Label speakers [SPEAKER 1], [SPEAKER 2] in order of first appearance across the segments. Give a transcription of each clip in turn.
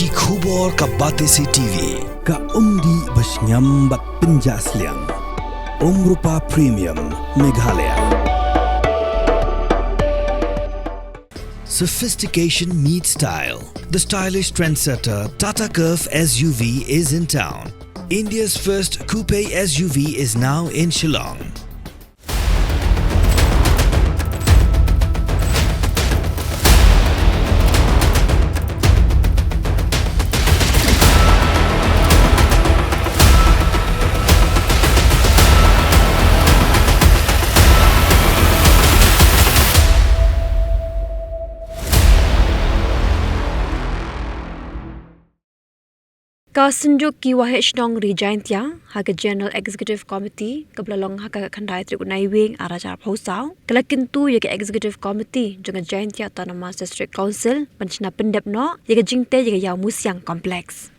[SPEAKER 1] ki khubor ka batesi TV
[SPEAKER 2] ka umdi basnyambat penjasliang Rupa Premium Meghalaya.
[SPEAKER 1] Sophistication meets style. The stylish trendsetter Tata Curve SUV is in town. India's first coupe SUV is now in Shillong.
[SPEAKER 3] Kasenjuk ki wahej nong Rijantya haga General Executive Committee kablalong haga khandai tribunal wing arajar phosau kala Kyntu ye Executive Committee jonga Jhadc Autonomous District Council panchna Pyndep no ye jingte ye Ïawmusiang complex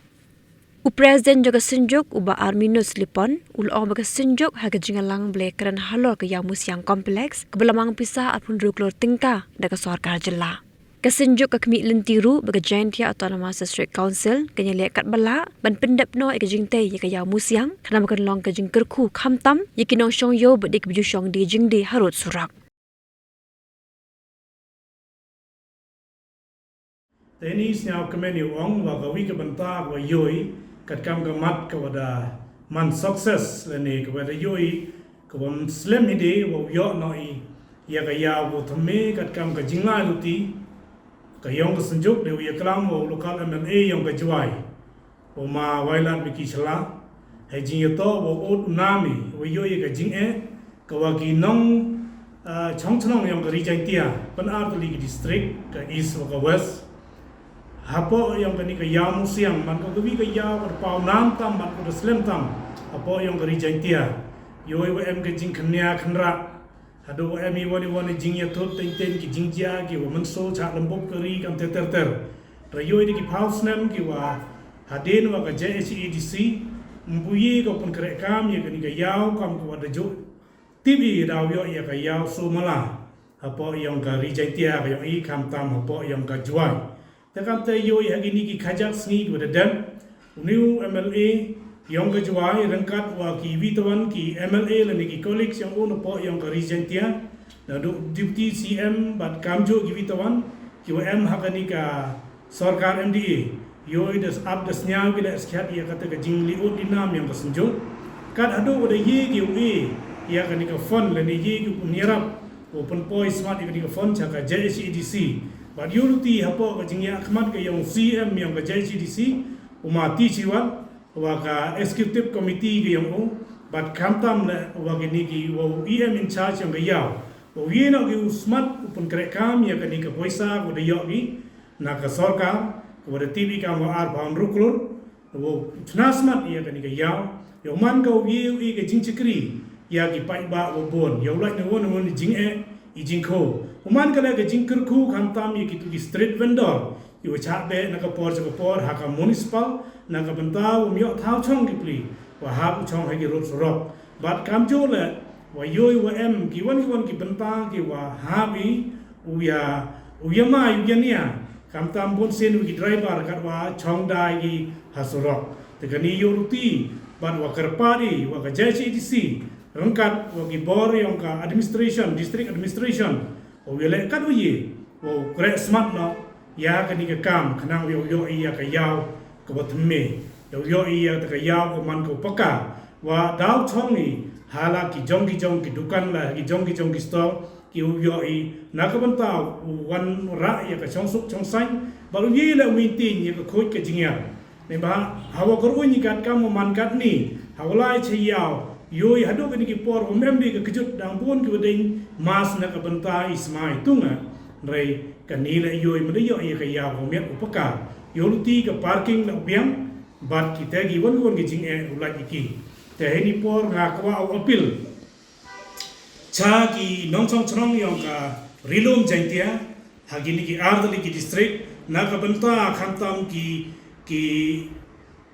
[SPEAKER 3] u president jonga senjuk uba arminus lipon ul baga senjuk haga jingalang ble kran halor ke Ïawmusiang complex kablamang pisah apun ruklor tingka daga sarkar jilla Kasenjuk ka kami lentiru baga Jhadc Autonomous District Council kanya lekat bala ban Pyndep no ke jingte ye ka Ïawmusiang kana makan long ka jing kerku khamtam ye kinong shong yo bedik biju shong di jingdi harut surak
[SPEAKER 4] Teni snyau kemeni wong wa gawi ke benta wa yoi kat kam ka mat ka wada man success leni ka wada yoi ka won slim ide wa yo no I ya ka ya wo thame kat kam ka jinga luti Kayong kesenjuk dewi kelam wo lokal MLA yang kejuai, wo ma wailat biki celah, hejing itu wo ut nami, wo yo ye kejing kawaki nong chongchnong yang ke Rijantya, penar tu lagi distrik ke east wo ke west, hapo yang ke ni ke Ïawmusiang, man ko kebi ke Ïaw berpau nam tam, man ko Muslim tam, hapo yang ke Rijantya, yo wo kejing kenya kenra. Hado emi wani jing ya tot ten ki jingja ki wa manso cha lembok keri kam ter rayo ini ki pausnem ki wa haden wa ka JHEDC mbuye ko pun kere kam ya ni ka Ïaw kam ko da jo tibi daw yo ya ka Ïaw so mala apo yang ka Rijantya ka yo I kam tam apo yang ka juai ta kam te yo ya ni ki Jhadc sngi ko da dem new MLA yang kejuai rengkat wa ki witawan ki MLA lani ki colleagues yang ono po yang ke Rijantya na deputy CM bat kamjo ki witawan ki wa hakani ka sarkar MDA yo idas ab das nyang bila skhat ya kata ka jingli ut dinam yang kesenjuk kat ado wada ye ki we ya kani ka fund lani ye ki punirap open poi smart ki ka fund cha ka JHEDC bat yuruti hapo ka jingya akhmat ka yang CM yang ka JHEDC umati chiwat waka executive committee ke yang bat kamtam le waka niki wo EM in charge yang Ïaw wo ye no ki smart upun krek kam ya ka ni ka poisa ko de yo ki na ka sarkar ko de TV kam wo ar baun ruklur wo tna smart ya ka ni ka Ïaw yo man ka ye ke jing chikri ya ki pai ba wo bon yo lai no won jing I jing ko man ka le ka jing kerku kamtam ye ki tu street vendor yo cha be na ka por ha ka municipal na ka bentau myo thau chong ki pli wa ha bu chong ha ki rot sorok bat kam jo le wa yoi wa em ki wan ki benta ki wa ha bi u ya ma yu nia kam tam bon sen ki driver kat wa chong dai ki ha sorok te ka ni yo ruti bat wa kerpadi wa ka JHEDC rengkat wa ki bor yang ka administration district administration o le kat ye o kre smart no ya ka ni ka kam khanang yo ya ka Ïaw kebatme yo iya ta Ïaw ko man ko paka wa daw chongi hala ki jong ki dukan la ki jong ki store ki yo I na ka banta wan ra ya ka chong suk chong san balu ye la meeting ya ka khoj ka jingya ne ba hawa ko ni kat kam man kat ni hawlai che Ïaw yo I hado ka ni ki por membi ka kejut dang pun ki ding mas na ka banta ismai tunga rei ka ni la yo I me yo ya ka Ïaw ko met upaka Yoluti ke parking nak biang bat kita gi wan ki jing ulat iki te heni por ngakwa au apil cha ki nong chong chong yang ka rilom Rijantya hagini ki ardali ki district na ka benta khamtam ki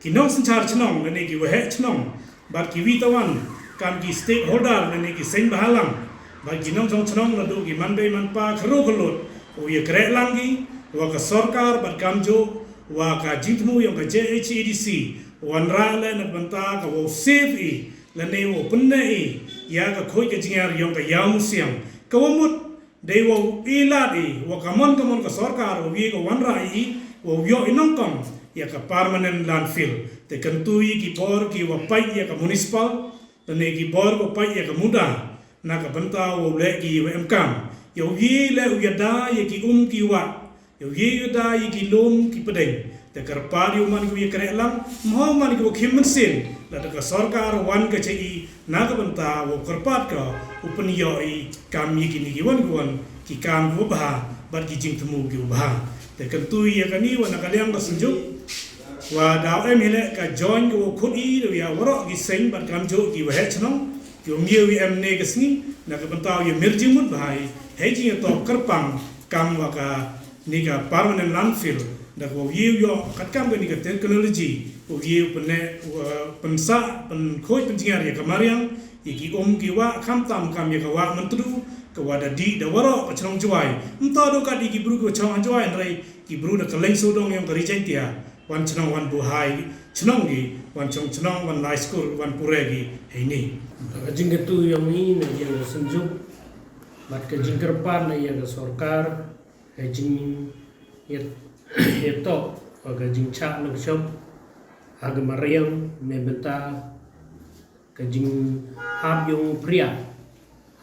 [SPEAKER 4] nong sanchar chnong ne ki wahe chnong bat ki witawan kam ki stakeholder ne ki sen bahalang bat ki nong chong chong la do ki mandai manpa kharo kholot o ye kre langi wa ka sarkar bat kamjo wa ka jitmu yang ka JHEDC wan ra le na banta ka wo save e la ne wo punne e ya ka khoi ka jingar yang ka Ïawmusiang ka wo mut de wo ila e wo ka mon ka sarkar wo ye ka wan ra e wo yo inong kom ya ka permanent landfill te Kyntu ki bor ki wo pai ya ka municipal te ne ki bor ko pai ya ka muda na ka banta wo le ki kam yo ye le uyada ye ki ki wa yo ye yuda ye ki lom ki pedeng te karpar yo man ki kre lang mo man ki khim sin la ka sarkar wan ka chei na ka banta wo karpat ka upun yo I kam ye ki ni ki wan ki kam wo ba bar ki jing temu ki ba te Kyntu ye ka ni wan ka liang ka sunjuk wa daw hele ka join ko khut I do ya waro ki sing bar kam jo ki wa he chno yo miu ne ka sni na ka banta ye mirjing mut bai he ji to karpang kam wa ka ni ka permanent landfill da ko yo kat kam ni ka technology ko pene pensa pen khoi pen jingar ya kamariang ki ki wa kham tam kam ya ka wa mantru ka wa da di da waro ka chong juai mta do ka di ki bru ko chong juai rai ki bru da kaleng so dong yang ka rijen tia wan chong wan bu hai chong gi wan chong wan high school wan pure gi hei ni
[SPEAKER 5] Kyntu yang ini yang senjuk mat ke jingker pan yang sarkar jing to aga jing cha lang shop aga mariam me beta ke jing hab yung pria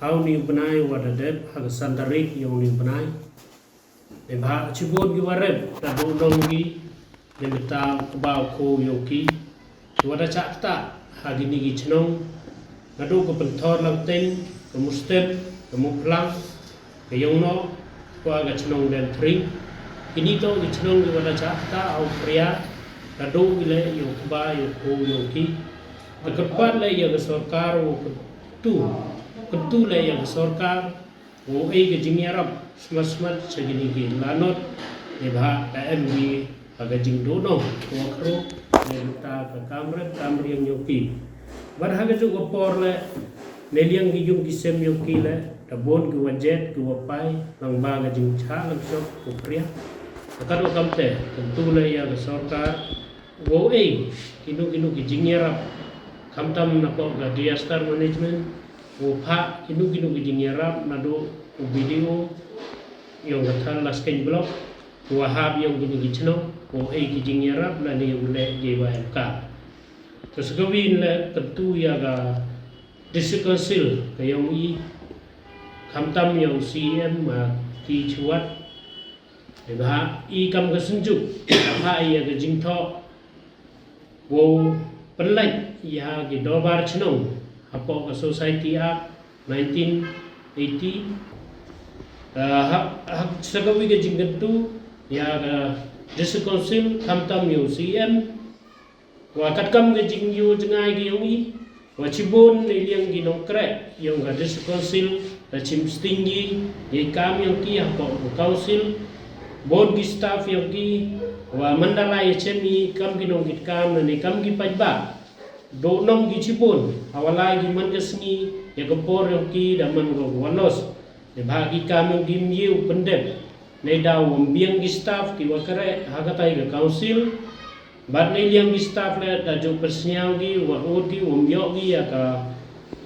[SPEAKER 5] hau ni benai wada deb aga sandarik yung ni benai me ba chibot gi wareb ta do dong gi me beta kubau ko yoki wada cha ta hagi ni gi chnong ngadu ko penthor lang teng ke mustep ke muklang ke yung no ko aga chnong den tring ini to di chnong di wala cha ta au pria kadu ile yo ba yo ko yo ki kedepan le ya sarkar wo Kyntu le ya sarkar wo ai ke jing arab smat segini ki lanot ne ba ka mv aga jing do no ko kro ne ta ka kamre yang yo ki bar haga ju ko por le ne liang gi jung ki sem yo ki le ta bon ki wajet ki wapai lang ba ga jing cha lang sok ko pria akan wakam te Kyntu le ya sarkar wo ai kinu ki jingyarap kamtam na ko ga disaster management wo pha kinu ki jingyarap na do video yung gatal lasken blok wo hab yung kinu ki chno wo ai ki jingyarap la ni le JYMK terus gawin le Kyntu ya ga district council kayong I kamtam yung CM ki Jhadc ba I kam ka senjuk ha I ga jing tho wo penlai ya gi dobar chnong apo ka society act 1980 hak sagawi ga jing Kyntu ya ga district council kamtam yo CM wa kat kam ga jing yo jangai gi yong I wa chibon ni liang gi nong kre yong ga district council la chim stingi ye kam yong ki apo council board ki staff yang ki wa mandala ye chemi kam ki nong kit kam ne kam ki pajba do nong ki chipon awala gi man kesni ya gopor yang ki da man go walos ne bagi kam yang dim yu Pyndep ne da wom biang ki staff ki wa kare hagatai ga council bad ne liang ki staff le da jo persnyau gi wa od gi wom yo gi ya ka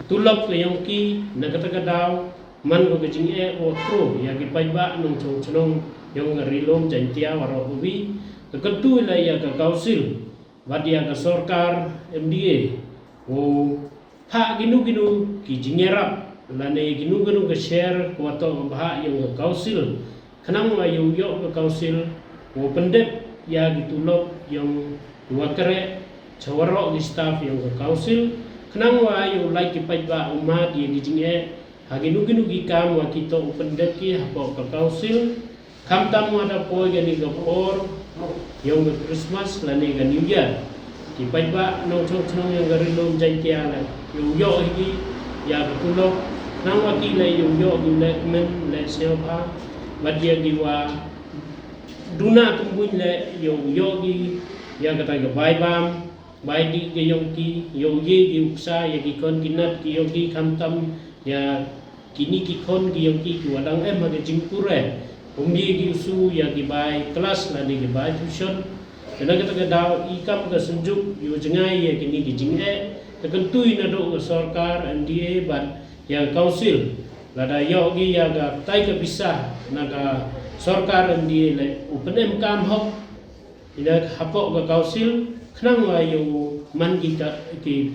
[SPEAKER 5] tulok ke yang ki na kata ka daw man go jing e o pro ya ki pajba nong chong chong yung rilom jantia waro ubi Kyntu la ya ka council wadia ka sarkar MDA wo ha ginu ki jingerap lane ginu ka share ko to ba yung ka council kanang wa yung yo ka council wo Pyndep ya gitulok yung wakare chawaro di staff yung ka council kanang wa yung like pajba umat di jinge ha ginu ki kam wa kito Pyndep ki hapo ka council kamtam ada poi gani gapor yung Christmas lani ga New Year ki pajba no chong yang gari lom jantia la yung yo hi ya betulo nang wati la yung yo gi le men le sepa badia gi wa duna tumbun le yung yo gi ya kata ga bai bam bai di ge yung ki yo ye gi uksa ya gi kon kinat ki yo gi kamtam ya kini ki kon gi yung ki wadang ga jingkure umdi gi usu ya gi bai kelas la di gi bai tuition Karena kita kedau ikam ke senjuk yu jengai ya kini di jinghe tekentui na do ke sarkar NDA ban yang council lada yo gi ya ga tai ke pisah na ga sarkar NDA le upenem kam hok ina hapok ke council khnang wa yu man ki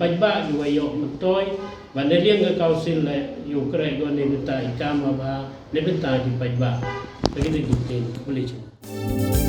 [SPEAKER 5] pajba yu yo mentoy ban liang ke council le yu kre go ne beta ikam ba ne beta di pajba begitu gitu boleh.